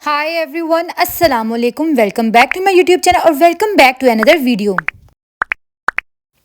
हाय everyone, अस्सलाम वालेकुम। Welcome back to my YouTube channel और welcome back to another video.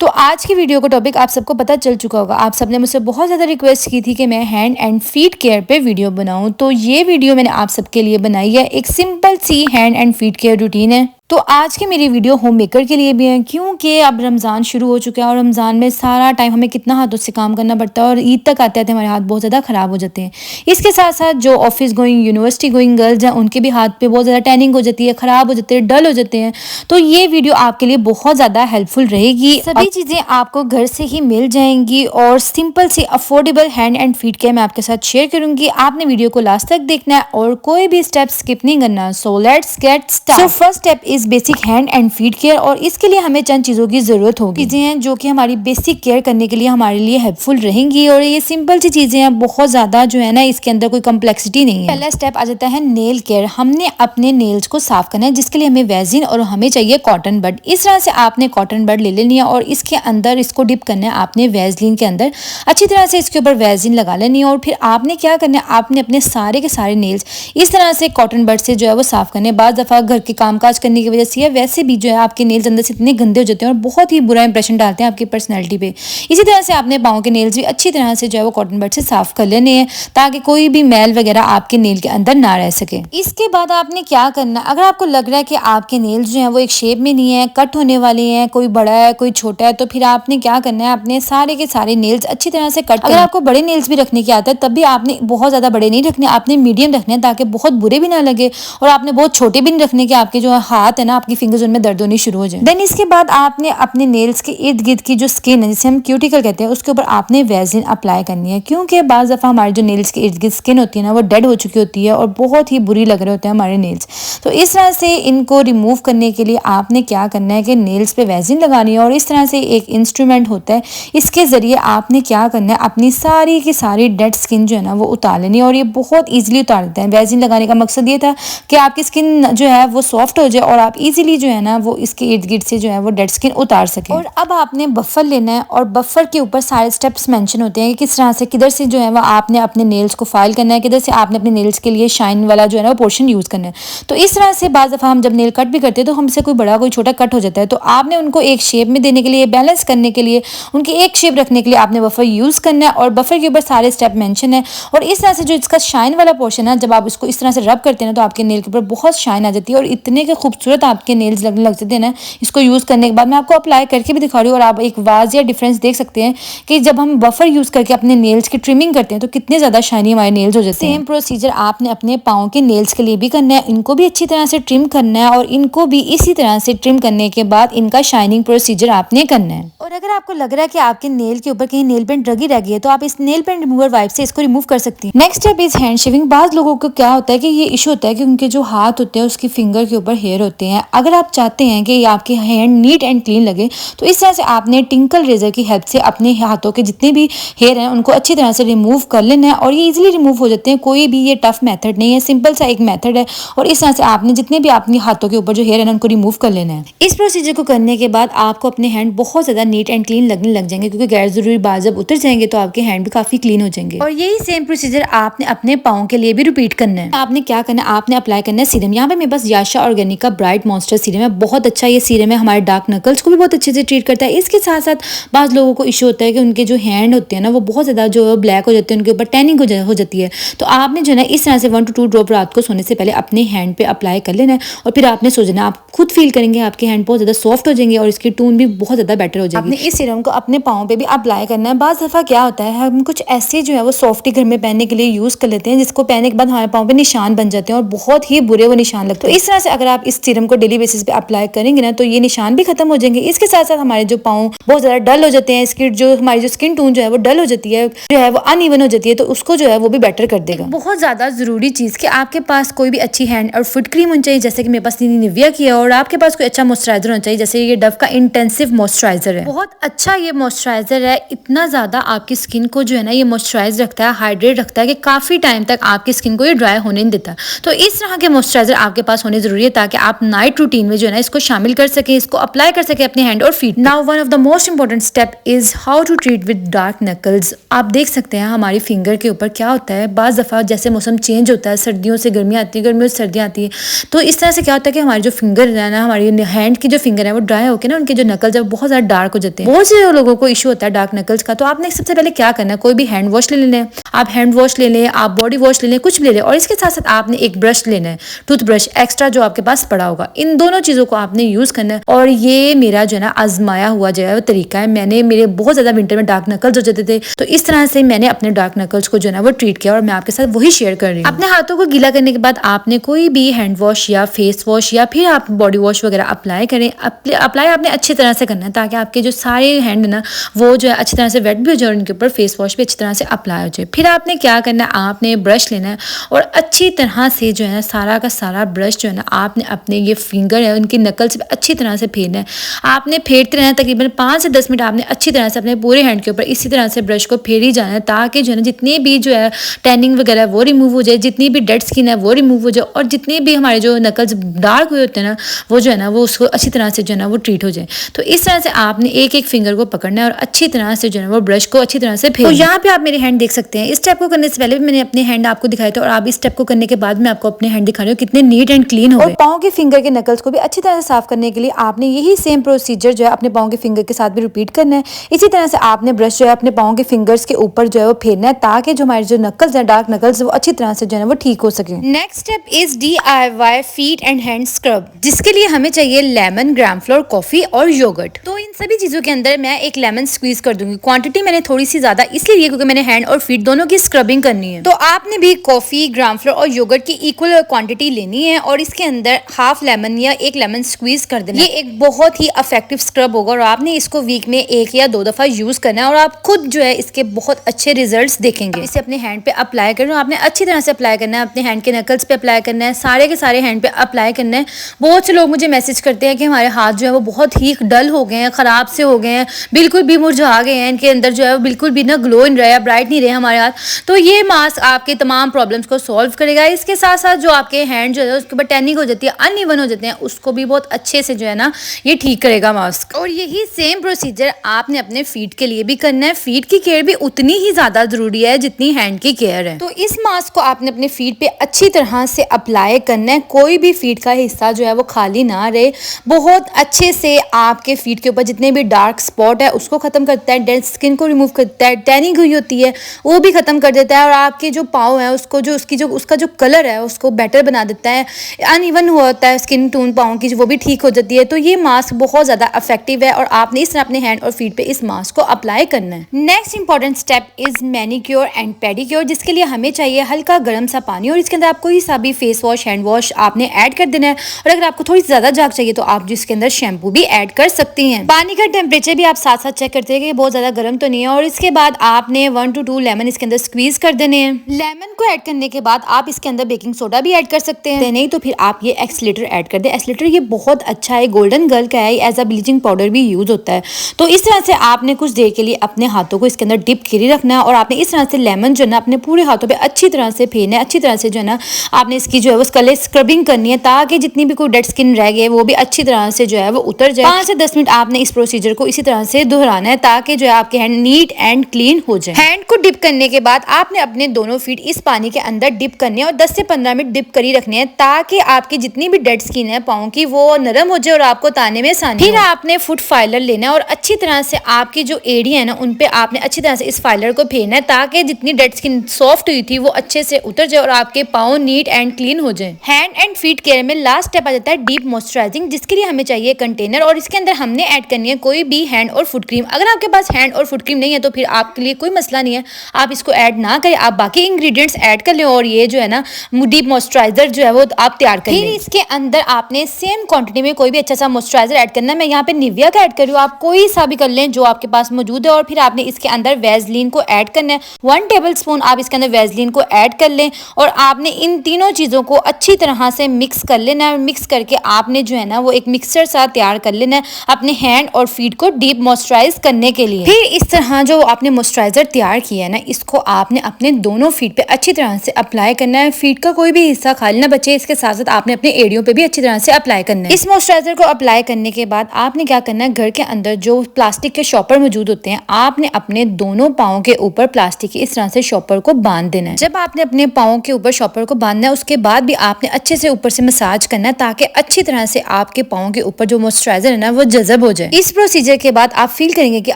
तो आज की वीडियो का टॉपिक आप सबको पता चल चुका होगा। आप सबने मुझसे बहुत ज़्यादा रिक्वेस्ट की थी कि मैं हैंड एंड फीट केयर पे वीडियो बनाऊं, तो ये वीडियो मैंने आप सबके लिए बनाई है। एक सिंपल सी hand and feet care routine है। तो आज की मेरी वीडियो होम मेकर के लिए भी है, क्योंकि अब रमज़ान शुरू हो चुका है और रमज़ान में सारा टाइम हमें कितना हाथों से काम करना पड़ता है और ईद तक आते आते हमारे हाथ बहुत ज़्यादा ख़राब हो जाते हैं। इसके साथ साथ जो office going, university going girls हैं, उनके भी हाथ पे बहुत ज़्यादा टैनिंग हो जाती है, ख़राब हो जाते हैं, डल हो जाते हैं। तो ये वीडियो आपके लिए बहुत ज़्यादा हेल्पफुल रहेगी। सभी चीज़ें आपको घर से ही मिल जाएंगी और सिंपल सी affordable hand and feet care मैं आपके साथ शेयर करूंगी। आपने वीडियो को लास्ट तक देखना है और कोई भी स्टेप स्किप नहीं करना। So let's get start. So first step is basic hand and feet care, और इसके लिए हमें चंद चीज़ों की ज़रूरत होगी। चीज़ें हैं जो कि हमारी बेसिक केयर करने के लिए हमारे लिए हेल्पफुल रहेंगी और ये सिंपल सी चीज़ें हैं, बहुत ज़्यादा जो है ना इसके अंदर कोई कम्प्लेक्सिटी नहीं है। पहला स्टेप आ जाता है नेल केयर। हमने अपने नेल्स को साफ करना है, जिसके लिए हमें वैजिन और हमें चाहिए कॉटन बड। इस तरह से आपने कॉटन बड ले लेनी है और इसके अंदर इसको डिप करना है आपने वैजलिन के अंदर। अच्छी तरह से इसके ऊपर वैजिन लगा लेनी है और फिर आपने क्या करना है, आपने अपने सारे के सारे नेल्स इस तरह से कॉटन बड से जो है वो साफ करने। बाद दफ़ा घर के कामकाज करने की वजह से या वैसे भी जो है आपके नेल्स अंदर से इतने गंदे हो जाते हैं और बहुत ही बुरा इंप्रेशन डालते हैं आपकी पर्सनैलिटी पे। इसी तरह से आपने पाँव के नेल्स भी अच्छी तरह से जो है वो कॉटन बड से साफ कर लेने हैं, ताकि कोई भी मैल वगैरह आपके नेल के अंदर ना रह सके। इसके बाद आपने क्या करना है, अगर आपको लग रहा है कि आपके नेल्स जो हैं वो एक शेप में नहीं है, कट होने वाले हैं, कोई बड़ा है कोई छोटा है, तो फिर आपने क्या करना है, अपने सारे के सारे नेल्स अच्छी तरह से कट। अगर आपको बड़े नेल्स भी रखने की आदत है, तब भी आपने बहुत ज़्यादा बड़े नहीं रखने, आपने मीडियम रखने हैं, ताकि बहुत बुरे भी ना लगे और आपने बहुत छोटे भी नहीं रखने के आपके जो हाथ है ना, आपकी फिंगर्स उनमें दर्द होनी शुरू हो जाए। देन इसके बाद आपने अपने नेल्स के इर्द गिर्द की जो स्किन है, जिसे हम क्यूटिकल कहते हैं, उसके ऊपर आपने वैसलीन अप्लाई करनी है, क्योंकि बाज़ दफ़ा हमारे जो नेल्स के इर्द गिर्द स्किन होती है ना, वो डेड हो चुकी होती है और बहुत ही बुरी लग रहे होते हैं हमारे नेल्स। तो इस तरह से इनको रिमूव करने के लिए आपने क्या करना है कि नेल्स पे वैसलीन लगानी है और इस तरह से एक इंस्ट्रूमेंट होता है, इसके ज़रिए आपने क्या करना है, अपनी सारी की सारी डेड स्किन जो है ना वो उतार लेनी है और ये बहुत ईजिली उतार देते हैं। वैसलीन लगाने का मकसद ये था कि आपकी स्किन जो है वो सॉफ्ट हो जाए और आप इजीली जो है ना वो इसके इर्द गिर्द से जो है वो डेड स्किन उतार सकें। और अब आपने बफर लेना है और बफर के ऊपर सारे स्टेप्स मेंशन होते हैं कि किस तरह से, किधर से जो है वो आपने अपने नेल्स को फाइल करना है, किधर से आपने अपने नेल्स के लिए शाइन वाला जो है ना वो पोर्शन यूज़ करना है। तो इस तरह से बाज़ दफ़ा हम जब नेल कट भी करते हैं तो हमसे कोई बड़ा कोई छोटा कट हो जाता है, तो आपने उनको एक शेप में देने के लिए, बैलेंस करने के लिए, उनकी एक शेप रखने के लिए आपने बफर यूज़ करना है और बफर के ऊपर सारे स्टेप मेंशन है। और इस तरह से जो इसका शाइन वाला पोर्शन है, जब आप इसको इस तरह से रब करते हैं ना, तो आपके नेल के ऊपर बहुत शाइन आ जाती है और इतने के खूबसूरत आपके नेल्स लगने लग जाते हैं ना इसको यूज़ करने के बाद। मैं आपको अप्लाई करके भी दिखा रही हूँ और आप एक वाज़िया डिफरेंस देख सकते हैं कि जब हम बफर यूज़ करके अपने नेल्स की ट्रिमिंग करते हैं तो कितने ज़्यादा शाइनी हमारे नेल्स हो जाते हैं। सेम प्रोसीजर आपने अपने पाँव के नेल्स के लिए भी करना है, इनको भी अच्छी तरह से ट्रिम करना है और इनको भी इसी तरह से ट्रिम करने के बाद इनका शाइनिंग प्रोसीजर आपने करना है। और अगर आपको लग रहा है कि आपके नेल के ऊपर कहीं नेल पेंट लगी रह गई है, तो आप इस नेल पेंट रिमूवर वाइप से इसको रिमूव कर सकती हैं। Next step is hand shaving. बाज़ लोगों को क्या होता है कि ये इशू होता है कि उनके जो हाथ होते हैं उसकी फिंगर के ऊपर हेयर होते हैं। अगर आप चाहते हैं कि आपके हैंड नीट एंड क्लीन लगे, तो इस तरह से आपने टिंकल रेजर की हेल्प से अपने हाथों के जितने भी हेयर हैं उनको अच्छी तरह से रिमूव कर लेना है और ये इजीली रिमूव हो जाते हैं। कोई भी ये टफ मेथड नहीं है, सिंपल सा एक मेथड है और इस तरह से आपने जितने भी अपने हाथों के ऊपर जो हेयर है उनको रिमूव कर लेना है। इस प्रोसीजर को करने के बाद आपको अपने हैंड बहुत ज़्यादा नीट एंड क्लीन लगने लग जाएंगे, क्योंकि गैर जरूरी बाल जब उतर जाएंगे तो आपके हैंड भी काफ़ी क्लीन हो जाएंगे। और यही सेम प्रोसीजर आपने अपने पाँव के लिए भी रिपीट करना है। आपने क्या करना है, आपने अप्लाई करना है सीरम। यहाँ पे मेरे पास याशा ऑर्गेनिक का ब्राइट मॉइस्चर सीरम है, बहुत अच्छा ये सीरम है, हमारे डार्क नकल्स को भी बहुत अच्छे से ट्रीट करता है। इसके साथ साथ बाज़ लोगों को इशू होता है कि उनके जो हैंड होते हैं ना वो बहुत ज़्यादा जो ब्लैक हो जाते हैं, उनके ऊपर टैनिंग हो जाती है। तो आपने जो है ना इस तरह से 1 to 2 ड्रॉप रात को सोने से पहले अपने हैंड पे अप्लाई कर लेना है और फिर आपने सो जाना। आप खुद फील करेंगे आपके हैंड बहुत ज़्यादा सॉफ्ट हो जाएंगे और इसकी टून भी बहुत ज़्यादा बेटर हो जाएगी। आपने इस सीरम को अपने पाँव पे भी अप्लाई करना है। बाज़ दफ़ा क्या होता है, हम कुछ ऐसे जो है वो सॉफ्टी घर में पहनने के लिए यूज़ कर लेते हैं, जिसको पहनने के बाद हमारे पाँव पे निशान बन जाते हैं और बहुत ही बुरे वो निशान लगते हैं। तो इस तरह से अगर आप इस सीरम को डेली बेसिस पे अप्लाई करेंगे ना, तो ये निशान भी खत्म हो जाएंगे। इसके साथ साथ हमारे जो पाँव बहुत ज़्यादा डल हो जाते हैं, इसकी जो हमारी जो स्किन टोन जो है वो डल हो जाती है, जो है वो अनइवन हो जाती है, तो उसको जो है वो भी बेटर कर देगा। बहुत ज़्यादा ज़रूरी चीज़ कि आपके पास कोई भी अच्छी हैंड और फुट क्रीम होनी चाहिए, जैसे कि मेरे पास निविया की है, और आपके पास कोई अच्छा मॉइस्चराइजर होना चाहिए, जैसे ये डव का इंटेंसिव मॉइस्चराइजर है। बहुत अच्छा ये मॉइस्चराइजर है, इतना ज़्यादा आपकी स्किन को जो है ना ये मॉइस्चराइज रखता है, हाइड्रेट रखता है कि काफ़ी टाइम तक आपकी स्किन को ये ड्राई होने नहीं देता। तो इस तरह के मॉइस्चराइजर आपके पास होने ज़रूरी है, ताकि आप नाइट रूटीन में जो है ना इसको शामिल कर सके, इसको अप्लाई कर सके अपने हैंड और feet. Now one of the most important step is how to treat with dark knuckles. आप देख सकते हैं हमारी फिंगर के ऊपर क्या होता है, बाज़ दफ़ा जैसे मौसम चेंज होता है, सर्दियों से गर्मियाँ आती है, गर्मियों से सर्दियाँ आती है, तो इस तरह से क्या होता है कि हमारी जो फिंगर है ना, हमारी हैंड की जो फिंगर है वो ड्राई होकर ना उनके जो नकल्स है बहुत ज़्यादा डार्क हो जाते हैं। बहुत से लोगों को इशू होता है डार्क नकल्स का। तो आपने सबसे पहले क्या करना है, कोई भी हैंड वॉश ले लें, आप हैंड वॉश ले लें, आप बॉडी वॉश ले लें, कुछ भी ले लें, और इसके साथ साथ आपने एक ब्रश लेना है, टूथब्रश एक्स्ट्रा जो आपके पास पड़ा होगा। इन दोनों चीज़ों को आपने यूज़ करना है। और ये मेरा जो है ना आजमाया हुआ जो है वो तरीका है। मेरे बहुत ज़्यादा विंटर में डार्क नकल्स हो जाते थे, तो इस तरह से मैंने अपने डार्क नकल्स को जो है ना वो ट्रीट किया और मैं आपके साथ वही शेयर कर रही हूँ। अपने हाथों को गीला करने के बाद आपने कोई भी हैंड वॉश या फेस वॉश या फिर आप बॉडी वॉश वगैरह अप्लाई करें। अप्लाई आपने अच्छी तरह से करना है ताकि आपके जो सारे हैंड ना वो जो है अच्छी तरह से वेट भी हो जाए और उनके ऊपर फेस वॉश भी अच्छी तरह से अप्लाई हो जाए। फिर आपने क्या करना है, आपने ब्रश लेना है और अच्छी तरह से जो है सारा का सारा ब्रश जो है ना आपने अपने ये फिंगर है उनकी नकल से अच्छी तरह से फेरना है। आपने फेरते रहना है, तकरीबन 5 से 10 मिनट आपने अच्छी तरह से अपने पूरे हैंड के ऊपर इसी तरह से ब्रश को फेर ही जाना है ताकि जो है ना जितनी भी जो है टैनिंग वगैरह वो रिमूव हो जाए, जितनी भी डेड स्किन है वो रिमूव हो जाए, और जितने भी हमारे जो नकल्स डार्क हुए होते हैं ना वो जो है ना वो उसको अच्छी तरह से जो है ना वो ट्रीट हो जाए। तो इस तरह से आपने एक एक फिंगर को पकड़ना है और अच्छी तरह से जो है वो ब्रश को अच्छी तरह से फेरना। तो यहाँ पे आप मेरे हैंड देख सकते हैं। इस स्टेप को करने से पहले भी मैंने अपने हैंड आपको दिखाए थे और आप इस स्टेप को करने के बाद मैं आपको अपने हैंड दिखा रही हूँ कितने नीट एंड क्लीन हो गए। और पाँव के फिंगर के नकल्स को भी अच्छी तरह से साफ करने के लिए आपने यही सेम प्रोसीजर जो है अपने पाँव के फिंगर के साथ भी रिपीट करना है। इसी तरह से आपने ब्रश जो है अपने पाँव के फिंगर्स के ऊपर जो है वो फेरना है ताकि जो हमारे जो नकल्स है डार्क नकल्स वो अच्छी तरह से जो है वो ठीक हो सके। Next step is DIY feet and hand scrub, जिसके लिए हमें चाहिए लेमन, ग्राम फ्लोर, कॉफी और योगर्ट। तो इन सभी चीजों के अंदर मैं एक लेमन स्क्वीज कर दूंगी। क्वांटिटी मैंने थोड़ी सी ज्यादा इसलिए क्योंकि मैंने हैंड और फीट दोनों की स्क्रबिंग करनी है। तो आपने भी कॉफी, ग्राम फ्लोर और योगर्ट की इक्वल क्वांटिटी लेनी है और इसके अंदर हाफ लेमन या एक लेमन स्क्वीज कर देना। ये एक बहुत ही इफेक्टिव स्क्रब होगा और आपने इसको वीक में 1 या 2 दफा यूज करना है और आप खुद जो है इसके बहुत अच्छे रिजल्ट्स देखेंगे। इसे अपने हैंड पे अप्लाई करना, आपने अच्छी तरह से अप्लाई करना है, अपने हैंड के नकल्स पे अप्लाई करना है, सारे के सारे हैंड पे अप्लाई करना है। बहुत से लोग मुझे मैसेज करते हैं कि हमारे हाथ जो है वो बहुत ही डल हो गए हैं, खराब से हो गए हैं, बिल्कुल भी मुरझा गए हैं, इनके अंदर जो है बिल्कुल भी ना ग्लो इन रहा, ब्राइट नहीं रहे हमारे हाथ। तो ये मास्क आपके तमाम प्रॉब्लम्स को सॉल्व करेगा। इसके साथ साथ जो आपके हैंड जो है उसके ऊपर टैनिंग हो जाती है, अनइवन हो जाते हैं, उसको भी बहुत अच्छे से जो है ना ये ठीक करेगा मास्क। और यही सेम प्रोसीजर आपने अपने फीट के लिए भी करना है। फीट की केयर भी उतनी ही ज्यादा जरूरी है जितनी हैंड की केयर है। तो इस मास्क को आपने अपने फीट पे अच्छी तरह से अप्लाई करना है। कोई भी फीट का हिस्सा जो है वो खाली ना रहे। बहुत अच्छे से आपके फीट के ऊपर जितने भी डार्क स्पॉट है उसको खत्म करता है, डेड स्किन को रिमूव करता है, टैनिंग हुई होती है वो भी खत्म कर देता है और आपके जो पाँव है उसको जो उसका जो कलर है उसको बेटर बना देता है। अनइवन होता है स्किन टोन पाँव की वो भी ठीक हो जाती है। तो ये मास्क बहुत ज़्यादा इफेक्टिव है और आपने इस तरह अपने हैंड और फीट पे इस मास्क को अप्लाई करना है। Next important step is manicure and pedicure, जिसके लिए हमें चाहिए हल्का गर्म सा पानी और इसके अंदर आपको कोई सा भी फेस वॉश, हैंड वॉश आपने ऐड कर देना है। और अगर आपको थोड़ी ज़्यादा झाग चाहिए तो आप जिसके अंदर शैम्पू भी ऐड कर सकती हैं। पानी का टेम्परेचर भी आप साथ साथ चेक करते हैं कि बहुत ज़्यादा गर्म तो नहीं है। और इसके बाद आपने 1 to 2 लेमन इसके अंदर स्क्वीज कर देने हैं। लेमन को ऐड करने के बाद आप इसके अंदर बेकिंग सोडा भी ऐड कर सकते हैं, नहीं तो फिर आप ये एक्सलेटर ऐड कर दें। एक्सलेटर ये बहुत अच्छा है, गोल्डन गर्ल का है, एज अ ब्लीचिंग पाउडर भी यूज होता है। तो इस तरह से आपने कुछ देर के लिए अपने हाथों को इसके अंदर डिप किरी रखना है और आपने इस तरह से लेमन जो है ना अपने पूरे हाथों पे अच्छी तरह से फेरना है। अच्छी तरह से जो है ना आपने इसकी जो है वो स्कले स्क्रबिंग करनी है ताकि जितनी भी कोई डेड स्किन रह गई वो भी अच्छी तरह से जो है वो उतर जाए। 5 से 10 मिनट आपने इस प्रोसीजर को इसी तरह से दोहराना है ताकि जो है आपके हैंड नीट एंड क्लीन हो जाए। हैंड को डिप करने के बाद आपने अपने दोनों फीट इस पानी के अंदर डिप करने हैं और 10 से 15 मिनट डिप करी रखने हैं ताकि आपकी जितनी भी डेड स्किन है पाँव की वो नरम हो जाए और आपको ताने में आसानी। फिर आपने फुट फाइलर लेना है और अच्छी तरह से आपकी जो एरिया है ना उन पे आपने अच्छी तरह से इस फाइलर को फेरना है ताकि जितनी डेड स्किन सॉफ्ट हुई थी वो अच्छे से उतर जाए और आपके पाँव नीट एंड क्लीन हो जाए। हैंड एंड फीट केयर में लास्ट स्टेप आ जाता है डीप मॉइस्चराइजिंग, जिसके लिए हमें चाहिए कंटेनर और इसके अंदर हमने ऐड करनी है कोई भी हैंड और फुट क्रीम। अगर आपके पास हैंड और फुट क्रीम नहीं है तो फिर आपके लिए कोई मसला नहीं है, आप इसको ऐड ना करें, आप बाकी इंग्रेडिएंट्स ऐड कर लें और ये जो है ना डीप मॉइस्चराइजर जो है वो आप तैयार कर लें। फिर इसके अंदर आपने सेम क्वांटिटी में कोई भी अच्छा सा मॉइस्चराइजर ऐड करना है। मैं यहाँ पे निविया का ऐड कर रही हूँ, आप कोई सा भी कर लें जो आपके पास मौजूद है। और फिर आपने इसके अंदर वैसलीन को ऐड करना है, 1 टेबलस्पून आप इसके अंदर वैसलीन को ऐड कर लें और आपने इन तीनों चीज़ों को अच्छी तरह से मिक्स कर लेना है। मिक्स करके आपने जो है ना वो एक मिक्सचर सा तैयार कर लेना है अपने हैंड और फीट को डीप मॉइस्चराइज करने के लिए। फिर इस तरह जो आपने मॉइस्चराइजर तैयार किया है ना इसको आपने अपने दोनों फीट पे अच्छी तरह से अप्लाई करना है। फीट का कोई भी हिस्सा खाली ना बचे, इसके साथ साथ आपने अपने एड़ियों पे भी अच्छी तरह से अप्लाई करना है। इस मॉइस्चराइजर को अप्लाई करने के बाद आपने क्या करना है, घर के अंदर जो प्लास्टिक के शॉपर मौजूद होते हैं, आपने अपने दोनों पाँव के ऊपर प्लास्टिक की इस तरह से शॉपर को बांध देना है। जब आपने अपने पाँव के ऊपर शॉपर को बांधना है, उसके बाद भी आपने अच्छे से ऊपर से मसाज करना है ताकि अच्छी तरह से आपके पाँव के ऊपर जो मॉइस्चराइजर है ना वो जज़ब हो जाए। इस प्रोसीजर के बाद आप फील करेंगे कि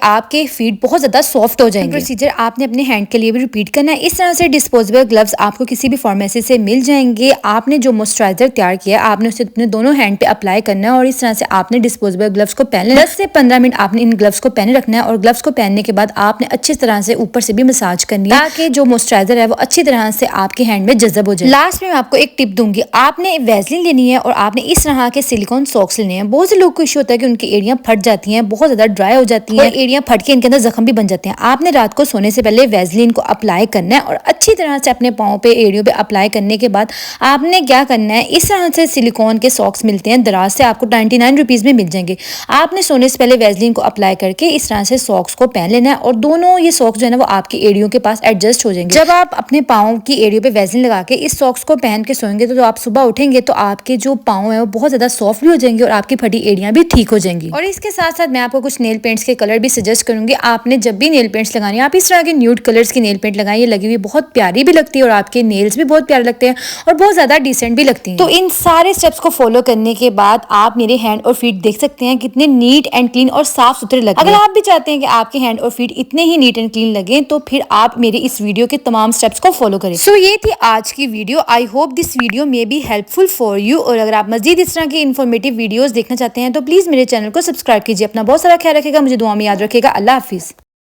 आपके फीट बहुत ज्यादा सॉफ्ट हो जाएंगे। प्रोसीजर आपने अपने हैंड के लिए भी रिपीट करना है। इस तरह से डिस्पोजेबल ग्लव्स आपको किसी भी फार्मेसी से मिल जाएंगे। आपने जो मॉइस्चराइजर तैयार किया है आपने उसे अपने दोनों हैंड पे अप्लाई करना है और इस तरह से आपने डिस्पोजेबल ग्लव्स को पहन 10 से 15 मिनट आपने इन ग्लव्स को पहने रखना है और ग्लव्स को पहनने के बाद आपने अच्छी तरह से ऊपर से भी मसाज करनी है ताकि जो मॉइस्चराइजर है वो अच्छी तरह से आपके हैंड में जज़ब हो जाए। लास्ट में मैं आपको एक टिप दूंगी, आपने वैसलीन लेनी है और आपने इस तरह के सिलिकॉन सॉक्स लेने हैं। बहुत से लोग को इश्यू होता है कि उनकी एड़ियां फट जाती हैं, बहुत ज्यादा ड्राई हो जाती हैं, एड़ियां फट के इनके अंदर जख्म भी बन जाते हैं। आपने रात को सोने से पहले वैसलीन को अप्लाई करना है और अच्छी तरह से अपने पाँव पे एड़ियों पे अप्लाई करने के बाद आपने क्या करना है, इस तरह से सिलिकॉन के सॉक्स मिलते हैं दराज से, आपको 99 रुपीज में मिल जाएंगे। आपने सोने से पहले वैसलीन को अप्लाई करके इस तरह से सॉक्स को पहन लेना है और दोनों ये सॉक्स जो है ना वो आपकी एड़ियों के पास एडजस्ट हो जाएंगे। जब आप अपने पाँव की एड़ियों पे वैसलीन लगा के इस सॉक्स को पहन के सोएंगे तो आप सुबह उठेंगे तो आपके जो पाँव है वो बहुत ज्यादा सॉफ्ट भी हो जाएंगे और आपकी फटी एड़ियां भी ठीक हो जाएंगी। और इसके साथ साथ मैं आपको कुछ नेल पेंट्स के कलर भी सजेस्ट करूंगी। आपने जब भी नेल पेंट्स लगानी है आप इस तरह के न्यूड कलर्स की नेल पेंट लगाएं, ये लगी हुई बहुत प्यारी भी लगती है और आपके नेल्स भी बहुत प्यारे लगते हैं और बहुत ज्यादा डिसेंट भी लगती हैं। तो इन सारे स्टेप्स को फॉलो करने के बाद आप मेरे हैंड और फीट देख सकते हैं कितने नीट एंड क्लीन और साफ सुथरे लगे। अगर आप भी चाहते हैं कि आपके हैंड और फीट इतने ही नीट एंड क्लीन लगे तो फिर आप मेरे इस वीडियो के तमाम स्टेप्स को फॉलो करें। सो ये थी आज की video. I hope this video may be helpful for you. और अगर आप मजीद इस तरह की इन्फॉर्मेटिव वीडियोस देखना चाहते हैं तो प्लीज मेरे चैनल को सब्सक्राइब कीजिए। अपना बहुत सारा ख्याल रखिएगा, मुझे दुआ में याद रखिएगा। अल्लाह हाफिज।